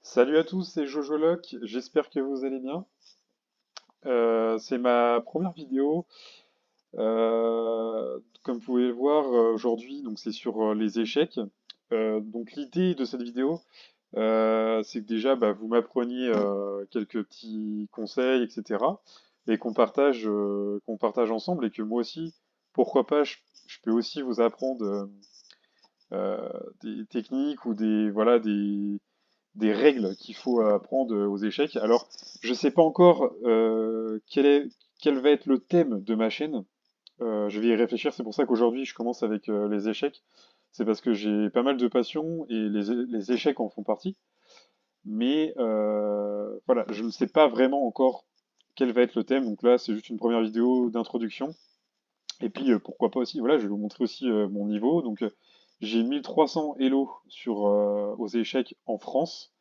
Salut à tous, c'est Jojo Loc, j'espère que vous allez bien. C'est ma première vidéo. Comme vous pouvez le voir aujourd'hui, donc c'est sur les échecs. Donc l'idée de cette vidéo, c'est que déjà vous m'appreniez quelques petits conseils, etc. Et qu'on partage ensemble et que moi aussi, pourquoi pas, je peux aussi vous apprendre euh, des techniques ou des règles qu'il faut apprendre aux échecs. Alors, je ne sais pas encore quel va être le thème de ma chaîne. Je vais y réfléchir. C'est pour ça qu'aujourd'hui, je commence avec les échecs. C'est parce que j'ai pas mal de passion et les échecs en font partie. Mais voilà, je ne sais pas vraiment encore quel va être le thème. Donc là, c'est juste une première vidéo d'introduction. Et puis, pourquoi pas aussi, voilà, je vais vous montrer aussi mon niveau. Donc, j'ai 1300 Elo aux échecs en France.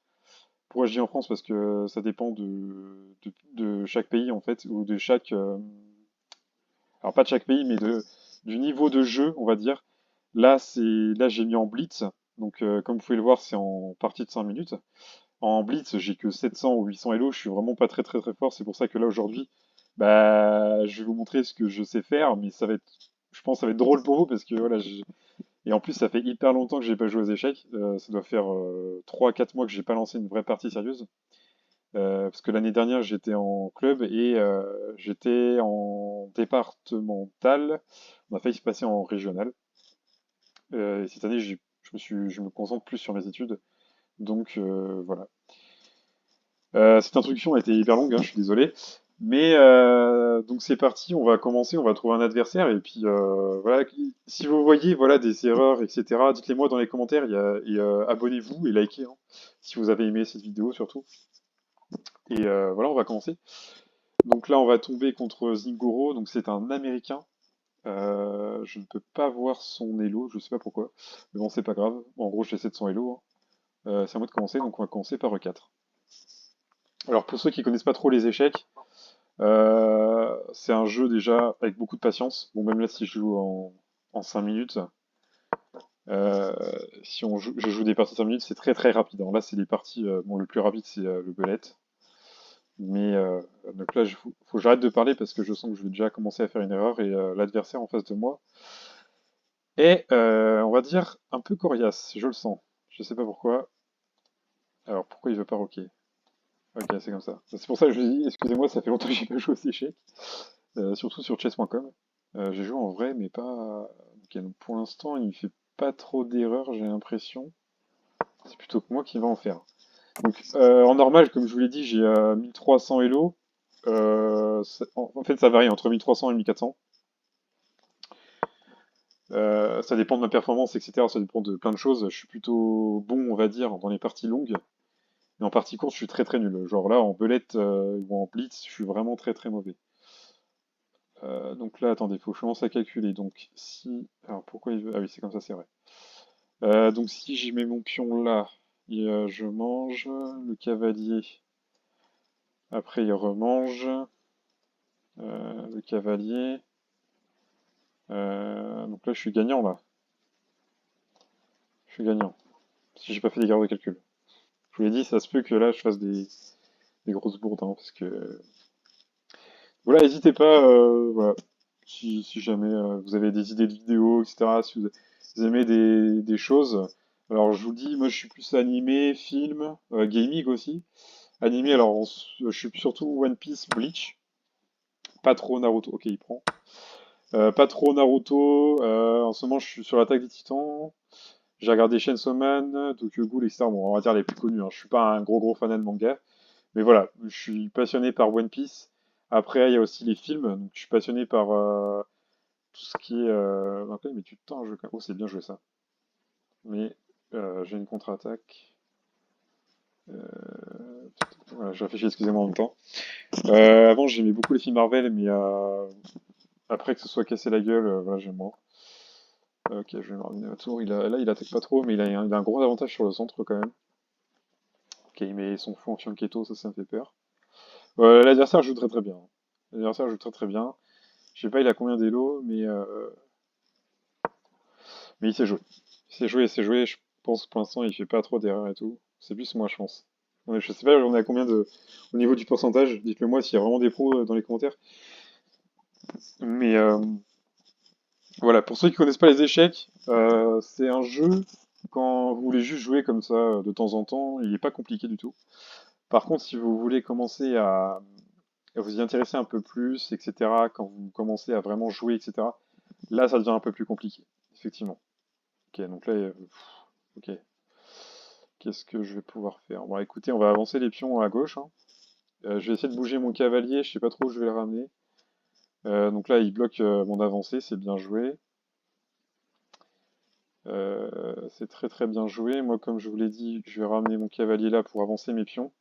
Pourquoi je dis en France? Parce que ça dépend de chaque pays, en fait, ou de chaque... alors, pas de chaque pays, mais du niveau de jeu, on va dire. Là, j'ai mis en blitz. Donc, comme vous pouvez le voir, c'est en partie de 5 minutes. En blitz, j'ai que 700 ou 800 Elo. Je suis vraiment pas très, très, très fort. C'est pour ça que là, aujourd'hui, je vais vous montrer ce que je sais faire. Mais ça va être... Je pense que ça va être drôle pour vous parce que, voilà, et en plus, ça fait hyper longtemps que j'ai pas joué aux échecs. Ça doit faire 3-4 mois que j'ai pas lancé une vraie partie sérieuse. Parce que l'année dernière, j'étais en club et j'étais en départemental. On a failli se passer en régional. Et cette année, je me concentre plus sur mes études. Donc voilà. Cette introduction a été hyper longue, hein, je suis désolé. Mais donc c'est parti, on va commencer, on va trouver un adversaire et puis voilà. Si vous voyez voilà des erreurs, etc. Dites-les moi dans les commentaires et abonnez-vous et likez hein, si vous avez aimé cette vidéo surtout. Et voilà, on va commencer. Donc là, on va tomber contre Zingoro. Donc c'est un Américain. Je ne peux pas voir son elo, je sais pas pourquoi. Mais bon, c'est pas grave. En gros, j'ai 700 elo. Hein. C'est à moi de commencer, donc on va commencer par E4. Alors pour ceux qui connaissent pas trop les échecs, c'est un jeu déjà avec beaucoup de patience. Bon, même là, si je joue en 5 minutes, euh, si je joue des parties de 5 minutes, c'est très très rapide. Alors là, c'est les parties. Bon, le plus rapide, c'est le belette. Mais donc là, faut que j'arrête de parler parce que je sens que je vais déjà commencer à faire une erreur et l'adversaire en face de moi est, on va dire, un peu coriace. Je le sens. Je sais pas pourquoi. Alors pourquoi il veut pas rocker? Ok, c'est comme ça. C'est pour ça que je lui dis, excusez-moi, ça fait longtemps que j'ai pas joué aux échecs, surtout sur chess.com. J'ai joué en vrai, mais pas. Ok, donc pour l'instant, il fait pas trop d'erreurs, j'ai l'impression. C'est plutôt que moi qui va en faire. Donc en normal, comme je vous l'ai dit, j'ai 1300 Elo. En fait, ça varie entre 1300 et 1400. Ça dépend de ma performance, etc. Ça dépend de plein de choses. Je suis plutôt bon, on va dire, dans les parties longues. Mais en partie courte, je suis très très nul. Genre là, en belette ou en blitz, je suis vraiment très très mauvais. Donc là, attendez, il faut que je commence à calculer. Donc si... Alors pourquoi il veut... Ah oui, c'est comme ça, c'est vrai. Donc si j'y mets mon pion là, je mange. Le cavalier, après il remange. Le cavalier. Donc là, je suis gagnant là. Je suis gagnant. Si j'ai pas fait des de calcul. Je vous l'ai dit, ça se peut que là, je fasse des grosses bourdes. Hein, parce que... Voilà, n'hésitez pas, voilà, si jamais vous avez des idées de vidéos, etc., si vous aimez des choses. Alors, je vous dis, moi, je suis plus animé, film, gaming aussi. Animé, alors, je suis surtout One Piece, Bleach. Pas trop Naruto. Ok, il prend. Pas trop Naruto. En ce moment, je suis sur l'Attaque des Titans. J'ai regardé Chainsaw Man, Tokyo Ghoul, etc. Bon, on va dire les plus connus. Hein. Je suis pas un gros gros fan de manga. Mais voilà, je suis passionné par One Piece. Après, il y a aussi les films. Donc, je suis passionné par tout ce qui est. Ok, mais tu tends un jeu. Oh, c'est bien joué ça. Mais j'ai une contre-attaque. Voilà, je réfléchis, excusez-moi en même temps. Avant, j'aimais beaucoup les films Marvel, mais après que ce soit cassé la gueule, voilà, j'aime moins. Ok, je vais me ramener autour. Là, il attaque pas trop, mais il a un gros avantage sur le centre quand même. Ok, il met son fou en Fianchetto, ça me fait peur. L'adversaire joue très très bien. L'adversaire joue très très bien. Je sais pas, il a combien d'élo, mais il sait jouer. Il sait jouer, il sait jouer. Je pense que pour l'instant, il fait pas trop d'erreurs et tout. C'est plus moi, je pense. Je sais pas, on est à combien au niveau du pourcentage. Dites-le moi s'il y a vraiment des pros dans les commentaires. Mais voilà, pour ceux qui connaissent pas les échecs, c'est un jeu, quand vous voulez juste jouer comme ça de temps en temps, il n'est pas compliqué du tout. Par contre, si vous voulez commencer à vous y intéresser un peu plus, etc., quand vous commencez à vraiment jouer, etc., là, ça devient un peu plus compliqué, effectivement. Ok, donc là, ok. Qu'est-ce que je vais pouvoir faire? Bon, écoutez, on va avancer les pions à gauche, hein. Je vais essayer de bouger mon cavalier, je sais pas trop où je vais le ramener. Donc là, il bloque mon avancée, c'est bien joué. C'est très très bien joué. Moi, comme je vous l'ai dit, je vais ramener mon cavalier là pour avancer mes pions.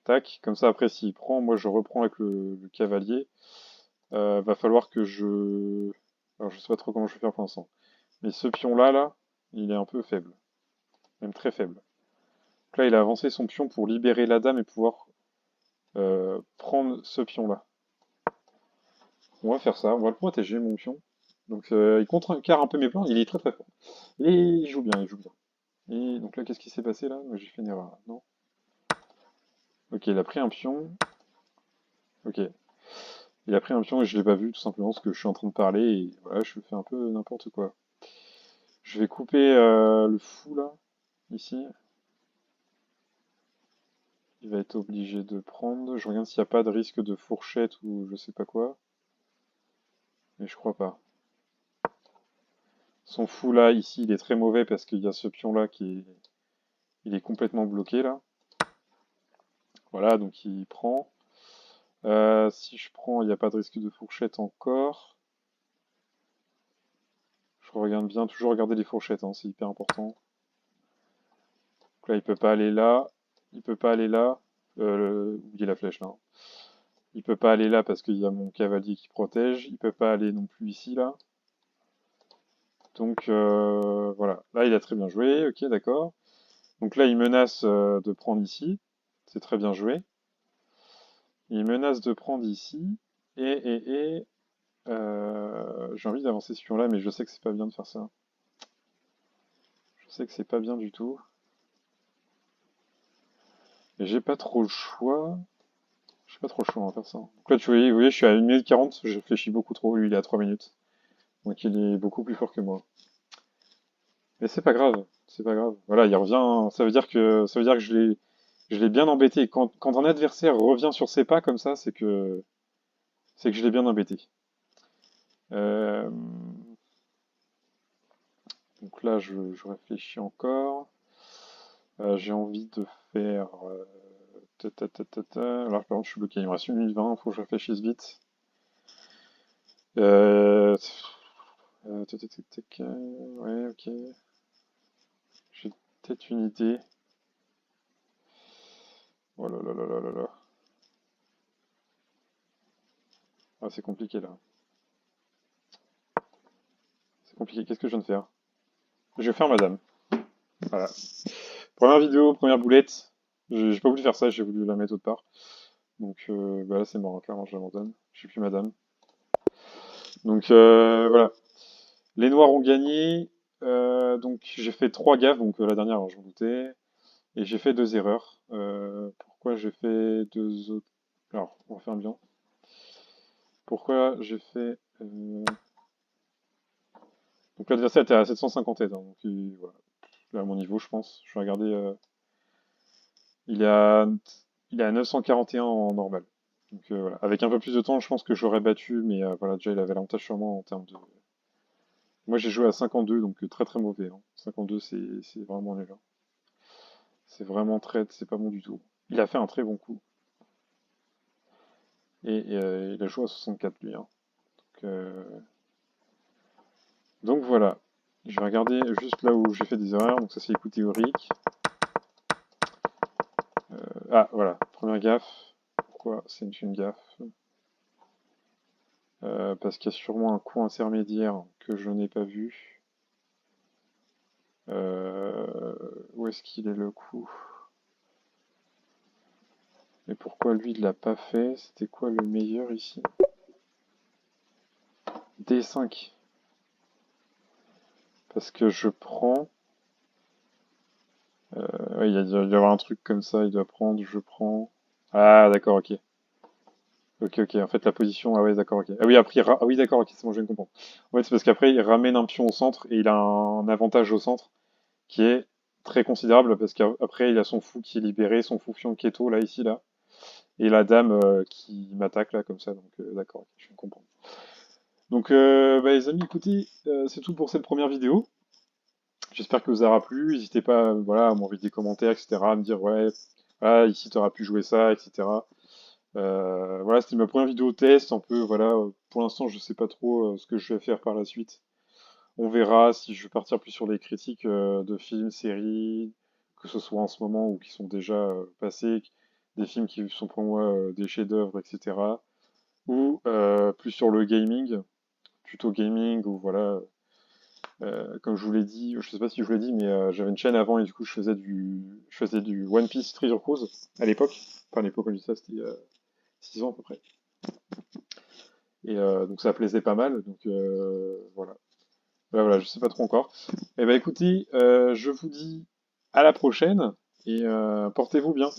Tac, comme ça après s'il prend, moi je reprends avec le cavalier. Va falloir que je... Alors je sais pas trop comment je vais faire pour l'instant. Mais ce pion là, il est un peu faible. Même très faible. Donc là, il a avancé son pion pour libérer la dame et pouvoir prendre ce pion là. On va faire ça, on va le protéger mon pion. Donc il contrecarre un peu mes plans, il est très très fort. Et il joue bien, il joue bien. Et donc là, qu'est-ce qui s'est passé là? J'ai fait une erreur, non? Ok, il a pris un pion. Ok. Il a pris un pion et je l'ai pas vu tout simplement parce que je suis en train de parler et voilà, je fais un peu n'importe quoi. Je vais couper le fou là, ici. Il va être obligé de prendre. Je regarde s'il n'y a pas de risque de fourchette ou je sais pas quoi. Mais je crois pas. Son fou là, ici, il est très mauvais parce qu'il y a ce pion là il est complètement bloqué là. Voilà, donc il prend. Si je prends, il n'y a pas de risque de fourchette encore. Je regarde bien, toujours regarder les fourchettes, hein, c'est hyper important. Donc là, il peut pas aller là. Il peut pas aller là. Oubliez la flèche là, hein. Il peut pas aller là parce qu'il y a mon cavalier qui protège. Il peut pas aller non plus ici là. Donc voilà. Là, il a très bien joué. Ok, d'accord. Donc là, il menace de prendre ici. C'est très bien joué. Il menace de prendre ici. J'ai envie d'avancer ce pion là, mais je sais que c'est pas bien de faire ça. Je sais que c'est pas bien du tout. Mais j'ai pas trop le choix. J'ai pas trop le choix, on va faire ça. Donc là, vous voyez, je suis à 1 minute 40, je réfléchis beaucoup trop. Lui, il est à 3 minutes. Donc il est beaucoup plus fort que moi. Mais c'est pas grave, c'est pas grave. Voilà, il revient. Ça veut dire que je l'ai bien embêté. Quand un adversaire revient sur ses pas comme ça, c'est que je l'ai bien embêté. Euh, donc là, je réfléchis encore. J'ai envie de faire. Alors, par contre, je suis bloqué. Il me reste 1 minute 20, faut que je réfléchisse vite. Euh, ouais, ok. J'ai peut-être une idée. Oh là là là là là là. Ah, c'est compliqué là. C'est compliqué. Qu'est-ce que je viens de faire? Je vais faire madame. Voilà. Première vidéo, première boulette. J'ai pas voulu faire ça, j'ai voulu la mettre autre part. Donc bah là c'est mort, clairement je l'abandonne. Je suis plus madame. Donc voilà. Les noirs ont gagné. Donc j'ai fait 3 gaffes, donc la dernière, alors, je m'en doutais. Et j'ai fait 2 erreurs. Pourquoi j'ai fait 2 autres... Alors, on va faire bien. Pourquoi j'ai fait... Donc l'adversaire était à 750 aides, hein, donc voilà. Là, à mon niveau, je pense. Je vais regarder... il est à... il est à 941 en normal. Donc voilà. Avec un peu plus de temps, je pense que j'aurais battu, mais voilà, déjà il avait l'avantage sur moi en termes de... Moi j'ai joué à 52, donc très très mauvais, hein. 52 c'est vraiment nul, hein. C'est vraiment très... c'est pas bon du tout. Il a fait un très bon coup. Et il a joué à 64 lui, hein. Donc voilà. Je vais regarder juste là où j'ai fait des erreurs. Donc ça c'est les coups théoriques. Ah voilà, première gaffe. Pourquoi c'est une gaffe? Parce qu'il y a sûrement un coup intermédiaire que je n'ai pas vu. Où est-ce qu'il est le coup? Et pourquoi lui il l'a pas fait? C'était quoi le meilleur ici? D5. Parce que je prends. Ouais, il doit y avoir un truc comme ça, il doit prendre, je prends. Ah, d'accord, ok. Ok, ok, en fait, la position, ah ouais, d'accord, ok. Ah oui, après, ah oui, d'accord, ok, c'est bon, je viens de comprendre. En fait, c'est parce qu'après, il ramène un pion au centre et il a un avantage au centre qui est très considérable parce qu'après, il a son fou qui est libéré, son fou pion qui est tôt, là, ici, là. Et la dame qui m'attaque, là, comme ça, donc d'accord, ok, je viens de comprendre. Donc, bah, les amis, écoutez, c'est tout pour cette première vidéo. J'espère que vous aura plu. N'hésitez pas, voilà, à m'envoyer des commentaires, etc., à me dire, ouais, voilà, ici, tu auras pu jouer ça, etc. Voilà, c'était ma première vidéo test, un peu, voilà, pour l'instant, je sais pas trop ce que je vais faire par la suite. On verra si je vais partir plus sur les critiques de films, séries, que ce soit en ce moment ou qui sont déjà passés, des films qui sont pour moi des chefs-d'œuvre, etc. Ou plus sur le gaming, plutôt gaming, ou voilà, comme je vous l'ai dit, je sais pas si je vous l'ai dit, mais j'avais une chaîne avant et du coup je faisais du One Piece Treasure Cruise à l'époque. Enfin, à l'époque, quand je dis ça, c'était 6 ans à peu près. Et donc ça plaisait pas mal, donc voilà. Voilà, je sais pas trop encore. Eh ben écoutez, je vous dis à la prochaine et portez-vous bien.